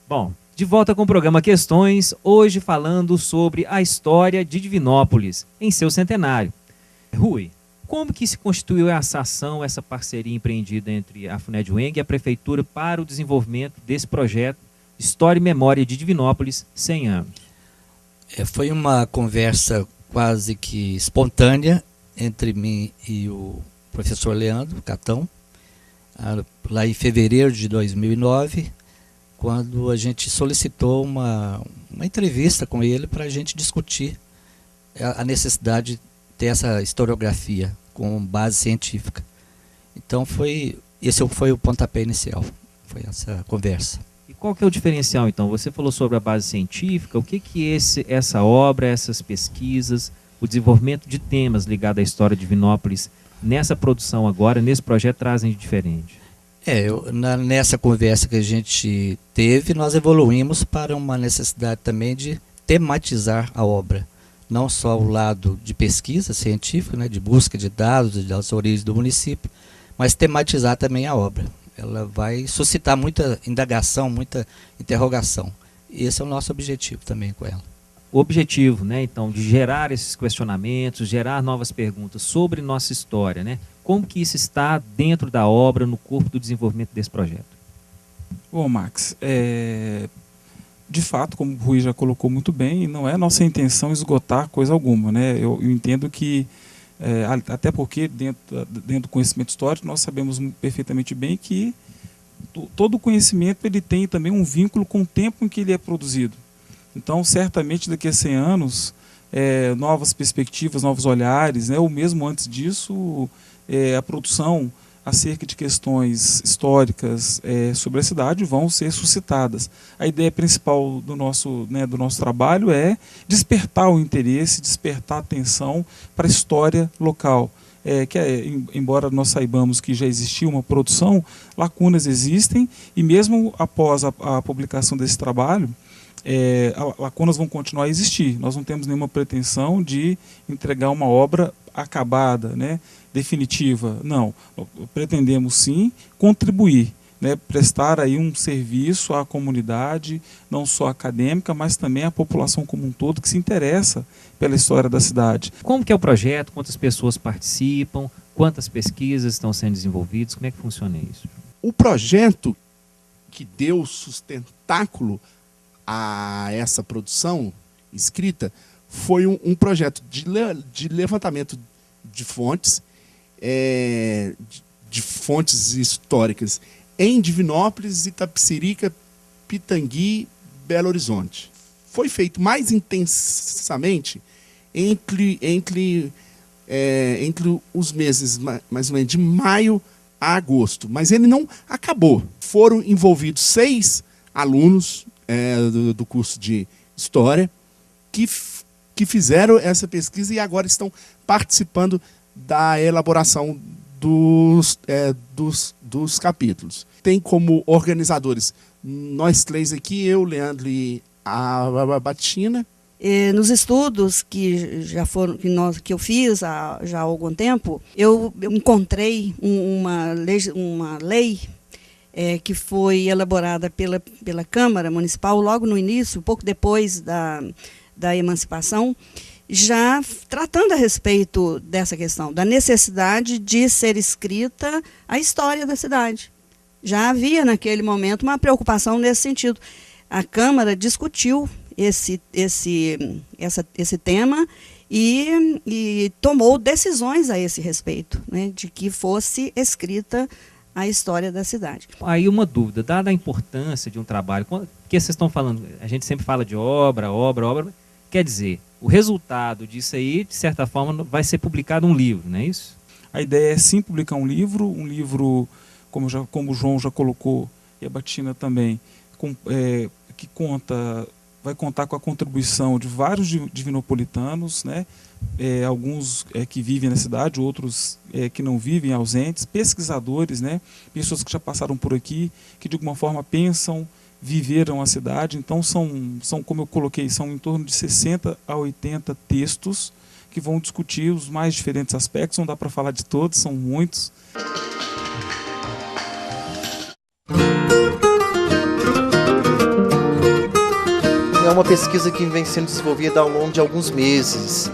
Bom, de volta com o programa Questões, hoje falando sobre a história de Divinópolis em seu centenário. Rui, como que se constituiu essa ação, essa parceria empreendida entre a FUNED-UENG e a Prefeitura para o desenvolvimento desse projeto História e Memória de Divinópolis 100 anos? Foi uma conversa quase que espontânea entre mim e o professor Leandro Catão, lá em fevereiro de 2009, quando a gente solicitou uma entrevista com ele para a gente discutir a necessidade de ter essa historiografia com base científica. Então esse foi o pontapé inicial, foi essa conversa. E qual que é o diferencial, então? Você falou sobre a base científica, o que essa obra, essas pesquisas, o desenvolvimento de temas ligados à história de Divinópolis nessa produção agora, nesse projeto, trazem de diferente? Nessa conversa que a gente teve, nós evoluímos para uma necessidade também de tematizar a obra. Não só o lado de pesquisa científica, né, de busca de dados das origens do município, mas tematizar também a obra. Ela vai suscitar muita indagação, muita interrogação. E esse é o nosso objetivo também com ela. O objetivo, né, então, de gerar esses questionamentos, gerar novas perguntas sobre nossa história, né? Como que isso está dentro da obra, no corpo do desenvolvimento desse projeto? Bom, Max, de fato, como o Rui já colocou muito bem, não é nossa intenção esgotar coisa alguma, né? Eu entendo que, até porque dentro do conhecimento histórico, nós sabemos perfeitamente bem que todo conhecimento ele tem também um vínculo com o tempo em que ele é produzido. Então, certamente, daqui a 100 anos, novas perspectivas, novos olhares, né? Ou mesmo antes disso, a produção acerca de questões históricas sobre a cidade vão ser suscitadas. A ideia principal do nosso trabalho é despertar o interesse, despertar a atenção para a história local. Embora nós saibamos que já existiu uma produção, lacunas existem, e mesmo após a publicação desse trabalho, lacunas vão continuar a existir. Nós não temos nenhuma pretensão de entregar uma obra acabada, né, definitiva. Não, pretendemos sim contribuir, né, prestar aí um serviço à comunidade, não só acadêmica, mas também à população como um todo que se interessa pela história da cidade. Como que é o projeto? Quantas pessoas participam? Quantas pesquisas estão sendo desenvolvidas? Como é que funciona isso? O projeto que deu sustentáculo a essa produção escrita foi um projeto de levantamento de fontes, de fontes históricas em Divinópolis, Itapecerica, Pitangui, Belo Horizonte. Foi feito mais intensamente entre os meses mais ou menos de maio a agosto, mas ele não acabou. Foram envolvidos 6 alunos do curso de História que fizeram essa pesquisa e agora estão participando da elaboração dos capítulos. Tem como organizadores nós 3 aqui, eu, Leandro e a Batina. Nos estudos que eu fiz já há algum tempo, eu encontrei uma lei que foi elaborada pela Câmara Municipal logo no início, pouco depois da emancipação, já tratando a respeito dessa questão, da necessidade de ser escrita a história da cidade. Já havia, naquele momento, uma preocupação nesse sentido. A Câmara discutiu esse tema e tomou decisões a esse respeito, né, de que fosse escrita a história da cidade. Aí uma dúvida, dada a importância de um trabalho, porque vocês estão falando, a gente sempre fala de obra, quer dizer, o resultado disso aí, de certa forma, vai ser publicado um livro, não é isso? A ideia é sim publicar um livro, como o João já colocou, e a Batina também, que vai contar com a contribuição de vários divinopolitanos, né? Alguns que vivem na cidade, outros que não vivem, ausentes, pesquisadores, né? Pessoas que já passaram por aqui, que de alguma forma pensam, viveram a cidade. Então são, como eu coloquei, são em torno de 60 a 80 textos que vão discutir os mais diferentes aspectos. Não dá para falar de todos, são muitos. uma pesquisa que vem sendo desenvolvida ao longo de alguns meses.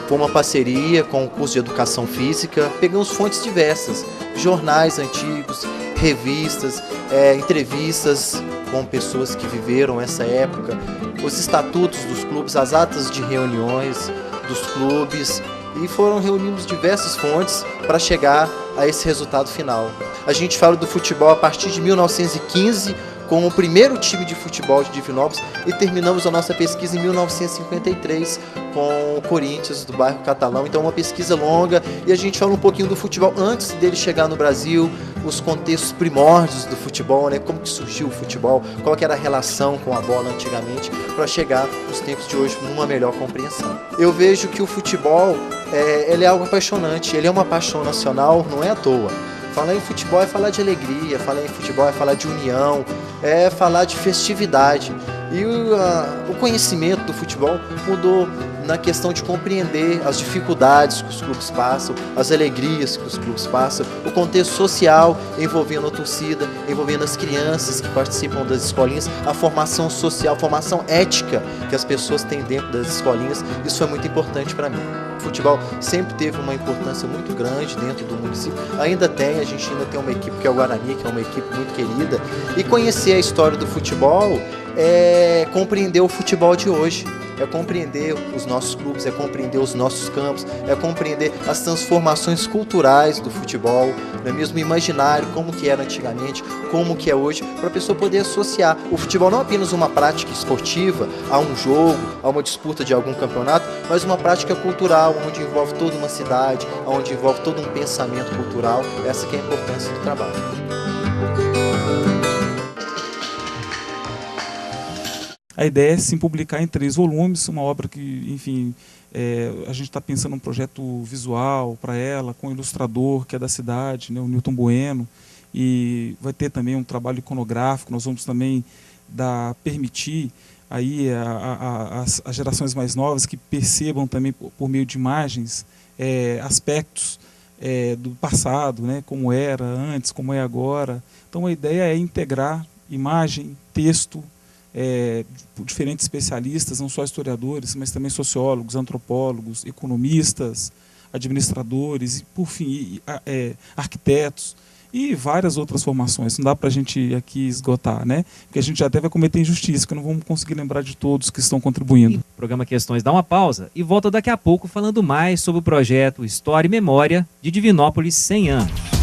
Foi uma parceria com o curso de Educação Física. Pegamos fontes diversas, jornais antigos, revistas, entrevistas com pessoas que viveram essa época, os estatutos dos clubes, as atas de reuniões dos clubes, e foram reunindo diversas fontes para chegar a esse resultado final. A gente fala do futebol a partir de 1915, com o primeiro time de futebol de Divinópolis, e terminamos a nossa pesquisa em 1953 com o Corinthians do bairro Catalão. Então, uma pesquisa longa, e a gente fala um pouquinho do futebol antes dele chegar no Brasil, os contextos primórdios do futebol, né? Como que surgiu o futebol, qual que era a relação com a bola antigamente, para chegar nos tempos de hoje numa melhor compreensão. Eu vejo que o futebol ele é algo apaixonante, ele é uma paixão nacional, não é à toa. Falar em futebol é falar de alegria, falar em futebol é falar de união, é falar de festividade. E o conhecimento do futebol mudou na questão de compreender as dificuldades que os clubes passam, as alegrias que os clubes passam, o contexto social envolvendo a torcida, envolvendo as crianças que participam das escolinhas, a formação social, a formação ética que as pessoas têm dentro das escolinhas. Isso foi muito importante para mim. O futebol sempre teve uma importância muito grande dentro do município, ainda tem, a gente ainda tem uma equipe que é o Guarani, que é uma equipe muito querida, e conhecer a história do futebol é compreender o futebol de hoje, é compreender os nossos clubes, é compreender os nossos campos, é compreender as transformações culturais do futebol, não é mesmo? O imaginário, como que era antigamente, como que é hoje, para a pessoa poder associar o futebol não apenas uma prática esportiva, a um jogo, a uma disputa de algum campeonato, mas uma prática cultural, onde envolve toda uma cidade, onde envolve todo um pensamento cultural. Essa que é a importância do trabalho. A ideia é sim publicar em 3 volumes, uma obra que, enfim, a gente está pensando num projeto visual para ela, com o ilustrador que é da cidade, né, o Newton Bueno, e vai ter também um trabalho iconográfico. Nós vamos também permitir aí as gerações mais novas que percebam também por meio de imagens aspectos do passado, né, como era antes, como é agora. Então a ideia é integrar imagem, texto, diferentes especialistas, não só historiadores, mas também sociólogos, antropólogos, economistas, administradores, e, por fim, arquitetos e várias outras formações. Não dá para a gente aqui esgotar, né? Porque a gente até vai cometer injustiça, que não vamos conseguir lembrar de todos que estão contribuindo. O programa Questões dá uma pausa e volta daqui a pouco falando mais sobre o projeto História e Memória de Divinópolis 100 anos.